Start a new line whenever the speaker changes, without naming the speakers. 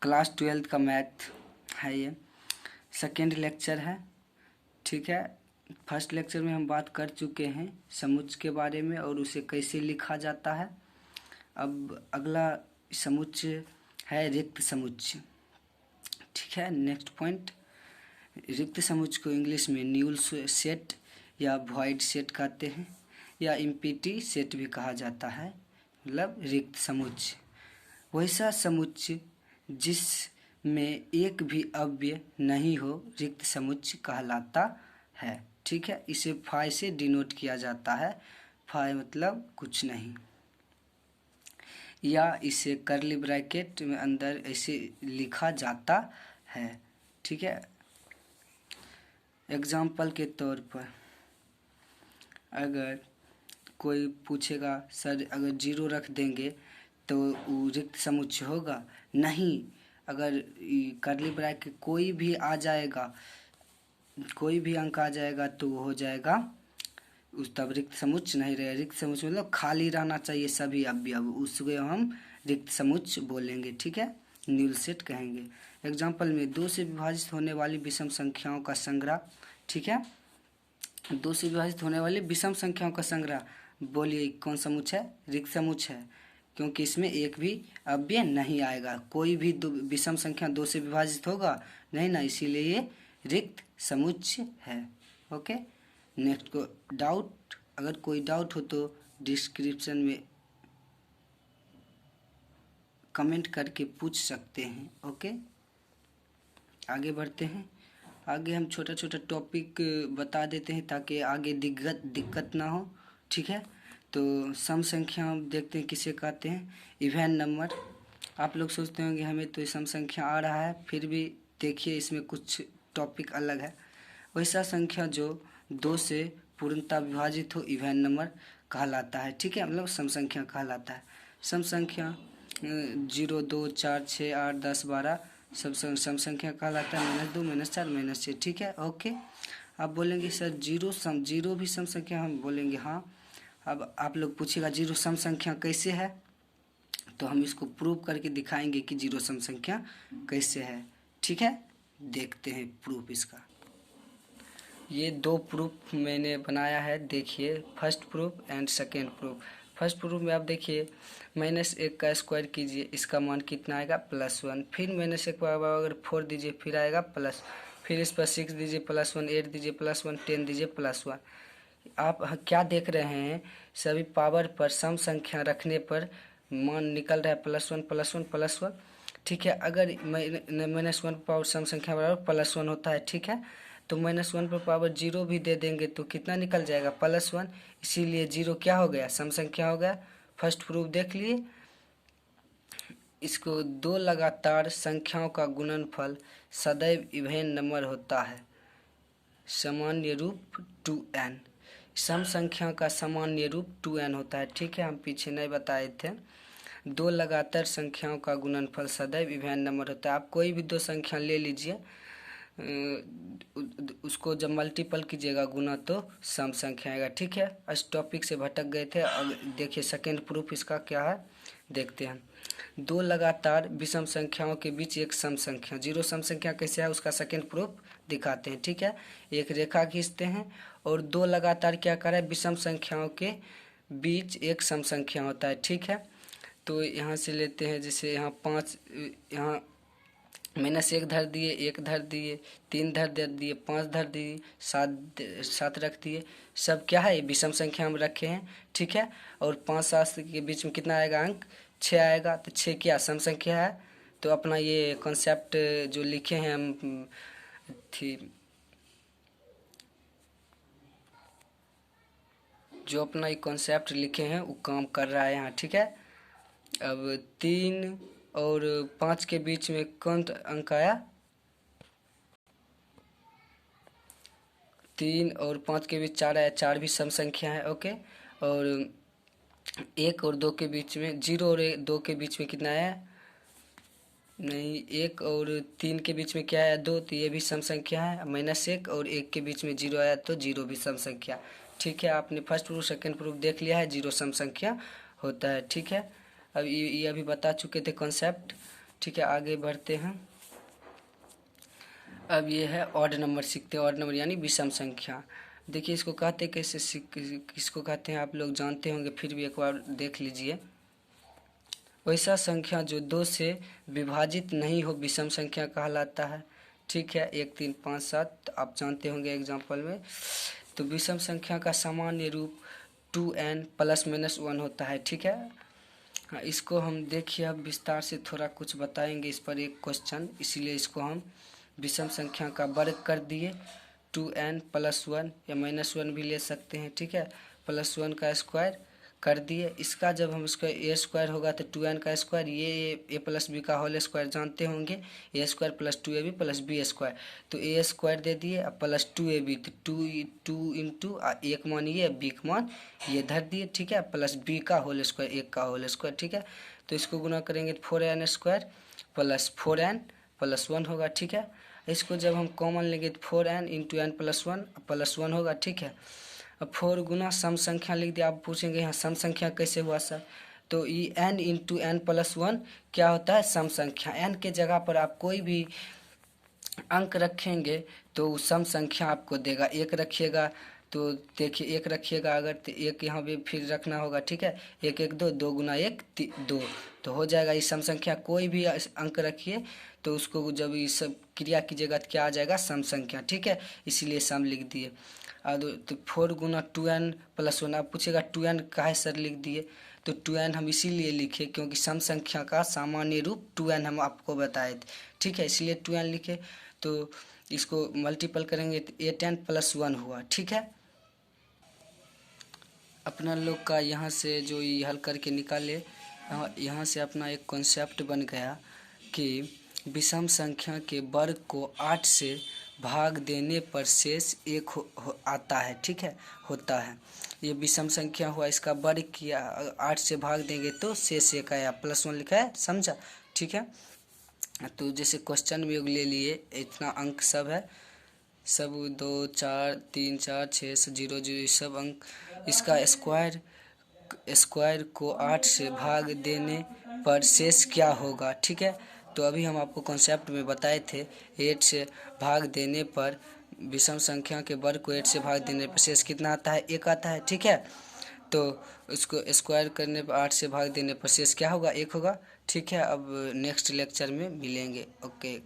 Class 12th का math है, ये सेकेंड लेक्चर है। ठीक है, फर्स्ट लेक्चर में हम बात कर चुके हैं समुच्चय के बारे में और उसे कैसे लिखा जाता है। अब अगला समुच्चय है रिक्त समुच्चय। ठीक है, नेक्स्ट पॉइंट, रिक्त समुच्चय को इंग्लिश में न्यूल सेट या वॉइड सेट कहते हैं या एम्प्टी सेट भी कहा जाता है, मतलब रिक्त समुच्चय। वैसा समुच्चय जिसमें एक भी अव्यय नहीं हो रिक्त समुच्चय कहलाता है। ठीक है, इसे फाई से डिनोट किया जाता है। फाई मतलब कुछ नहीं, या इसे कर्ली ब्रैकेट में अंदर ऐसे लिखा जाता है। ठीक है, एग्जाम्पल के तौर पर अगर कोई पूछेगा सर अगर 0 रख देंगे तो वो रिक्त समुच्चय होगा? नहीं। अगर कर्ली ब्रैकेट कोई भी आ जाएगा, कोई भी अंक आ जाएगा तो वो हो जाएगा उस तब रिक्त समुच्चय नहीं रहेगा। रिक्त समुच्चय मतलब खाली रहना चाहिए सभी अवयव, उसको हम रिक्त समुच्चय बोलेंगे। ठीक है, न्यूल सेट कहेंगे। एग्जाम्पल में 2 से विभाजित होने वाली विषम संख्याओं का संग्रह। ठीक है, 2 से विभाजित होने वाली विषम संख्याओं का संग्रह, बोलिए कौन समुच्चय है? रिक्त समुच्चय है, क्योंकि इसमें एक भी अव्यय नहीं आएगा। कोई भी विषम संख्या 2 से विभाजित होगा नहीं ना, इसीलिए ये रिक्त समुच्चय है। ओके, नेक्स्ट को डाउट, अगर कोई डाउट हो तो डिस्क्रिप्शन में कमेंट करके पूछ सकते हैं। ओके, आगे बढ़ते हैं। आगे हम छोटा छोटा टॉपिक बता देते हैं ताकि आगे दिक्कत ना हो। ठीक है, तो सम संख्या हम देखते हैं किसे कहते हैं? Even number. आप लोग सोचते होंगे हमें तो सम संख्या आ रहा है, फिर भी देखिए इसमें कुछ टॉपिक अलग है। वैसा संख्या जो 2 से पूर्णतः विभाजित हो इवन नंबर कहलाता है। ठीक है, मतलब सम संख्या कहलाता है। सम संख्या 0, 2, 4, 6, 8, 10, 12 सब सम संख्या कहलाता है। -2, -4, -6। ठीक है, ओके। आप बोलेंगे सर जीरो भी सम संख्या? हम बोलेंगे हाँ। अब आप लोग पूछेगा 0 सम संख्या कैसे है, तो हम इसको प्रूव करके दिखाएंगे कि 0 सम संख्या कैसे है। ठीक है, देखते हैं प्रूफ इसका। ये 2 प्रूफ मैंने बनाया है, देखिए first proof and second proof. First proof में आप देखिए -1 का स्क्वायर कीजिए, इसका मान कितना आएगा? +1। फिर -1 पर अगर 4 दीजिए फिर आएगा प्लस, फिर इस पर 6 दीजिए +1, 8 दीजिए +1, 10 दीजिए +1। आप क्या देख रहे हैं? सभी पावर पर सम संख्या रखने पर मान निकल रहा है +1 +1 +1। ठीक है, अगर -1 पावर सम संख्या बराबर +1 होता है। ठीक है, तो -1 पर पावर 0 भी दे देंगे तो कितना निकल जाएगा? +1। इसीलिए 0 क्या हो गया? सम संख्या हो गया। फर्स्ट प्रूफ देख लिए। इसको 2 लगातार संख्याओं का गुणनफल सदैव इवन नंबर होता है। सामान्य रूप 2n। सम संख्या का सामान्य रूप 2n होता है। ठीक है, हम पीछे नहीं बताए थे। 2 लगातार संख्याओं का गुणनफल सदैव इवन नंबर होता है। आप कोई भी 2 संख्या ले लीजिए, उसको जब मल्टीपल कीजिएगा गुना तो सम संख्या आएगा। ठीक है, इस टॉपिक से भटक गए थे। अब देखिए सेकेंड प्रूफ इसका क्या है, देखते हैं। 2 लगातार विषम संख्याओं के बीच एक सम संख्या, 0 सम संख्या कैसे है उसका सेकेंड प्रूफ दिखाते हैं। ठीक है, एक रेखा खींचते हैं और 2 लगातार क्या कर रहे हैं? विषम संख्याओं के बीच एक सम संख्या होता है। ठीक है, तो यहाँ से लेते हैं, जैसे यहाँ 5, यहाँ -1 धर दिए, 1 धर दिए, 3 धर दिए, 5 धर दिए, 7 रख दिए। सब क्या है? विषम संख्या हम रखे हैं। ठीक है, और 5, 7 के बीच में कितना आएगा अंक? 6 आएगा। तो 6 क्या सम संख्या है? तो अपना ये कॉन्सेप्ट जो लिखे हैं हम जो अपना ये कॉन्सेप्ट लिखे हैं वो काम कर रहा है यहाँ। ठीक है, अब 3 और 5 के बीच में कौन अंक आया? 3 और 5 के बीच 4 आया, 4 भी सम संख्या है। ओके, और 1 और 2 के बीच में 0 और 2 के बीच में कितना आया? नहीं, 1 और 3 के बीच में क्या आया? 2, तो ये भी सम संख्या है। -1 और 1 के बीच में 0 आया तो 0 भी सम संख्या। ठीक है, आपने फर्स्ट प्रूफ सेकेंड प्रूफ देख लिया है, 0 सम संख्या होता है। ठीक है, अब ये अभी बता चुके थे कॉन्सेप्ट। ठीक है, आगे बढ़ते हैं। अब ये है ऑड नंबर सीखते हैं। ऑड नंबर यानी विषम संख्या। देखिए इसको कहते कैसे किसको कहते हैं आप लोग जानते होंगे, फिर भी एक बार देख लीजिए। वैसा संख्या जो 2 से विभाजित नहीं हो विषम संख्या कहलाता है। ठीक है, 1 3 5 7 आप जानते होंगे एग्जाम्पल में। तो विषम संख्या का सामान्य रूप 2n ± 1 होता है। ठीक है, हाँ, इसको हम देखिए अब विस्तार से थोड़ा कुछ बताएंगे इस पर एक क्वेश्चन, इसीलिए इसको हम विषम संख्या का वर्ग कर दिए। 2n + 1 या -1 भी ले सकते हैं। ठीक है, +1 का स्क्वायर कर दिए। इसका जब हम इसका a² होगा तो 2n का स्क्वायर, ये a + b का होल स्क्वायर जानते होंगे, a² + 2ab + b²। तो a² दे दिए अब +2ab, तो 2 इंटू 1 मान ये, b का मान ये धर दिए। ठीक है, प्लस b का होल स्क्वायर, 1 का होल स्क्वायर। ठीक है, तो इसको गुना करेंगे तो 4n² + 4n + 1 होगा। ठीक है, इसको जब हम कॉमन लेंगे तो 4n इंटू n + 1 होगा। ठीक है, अब 4 गुना सम संख्या लिख दिया। आप पूछेंगे यहाँ सम संख्या कैसे हुआ सर, तो ये n इंटू n + 1 क्या होता है, सम संख्या। n के जगह पर आप कोई भी अंक रखेंगे तो सम संख्या आपको देगा। 1 रखिएगा तो देखिए 1 रखिएगा अगर, तो 1 यहाँ भी फिर रखना होगा। ठीक है, 1 1 2, 2 गुना 1 2, तो हो जाएगा ये सम संख्या। कोई भी अंक रखिए तो उसको जब ये सब क्रिया कीजिएगा तो क्या आ जाएगा, सम संख्या। ठीक है, इसीलिए सम लिख दिए। तो 4 गुना 2n + 1। आप पूछेगा 2n काहे सर लिख दिए, तो 2n हम इसीलिए लिखे क्योंकि सम संख्या का सामान्य रूप 2n हम आपको बताए थे। ठीक है, इसलिए 2n लिखे। तो इसको मल्टीपल करेंगे तो 8n + 1 हुआ। ठीक है, अपना लोग का यहाँ से जो ये हल करके निकाले, यहाँ से अपना एक कॉन्सेप्ट बन गया कि विषम संख्या के वर्ग को 8 से भाग देने पर शेष 1 आता है। ठीक है, होता है। ये विषम संख्या हुआ, इसका वर्ग किया, 8 से भाग देंगे तो शेष 1 आया, +1 लिखा है, समझा। ठीक है, तो जैसे क्वेश्चन में ले लिए इतना अंक सब है, सब 2 4 3 4 6 0 0 सब अंक। इसका स्क्वायर को 8 से भाग देने पर शेष क्या होगा। ठीक है, तो अभी हम आपको कॉन्सेप्ट में बताए थे, 8 से भाग देने पर विषम संख्या के वर्ग को 8 से भाग देने पर शेष कितना आता है, 1 आता है। ठीक है, तो उसको स्क्वायर करने पर 8 से भाग देने पर शेष क्या होगा, 1 होगा। ठीक है, अब नेक्स्ट लेक्चर में मिलेंगे। ओके।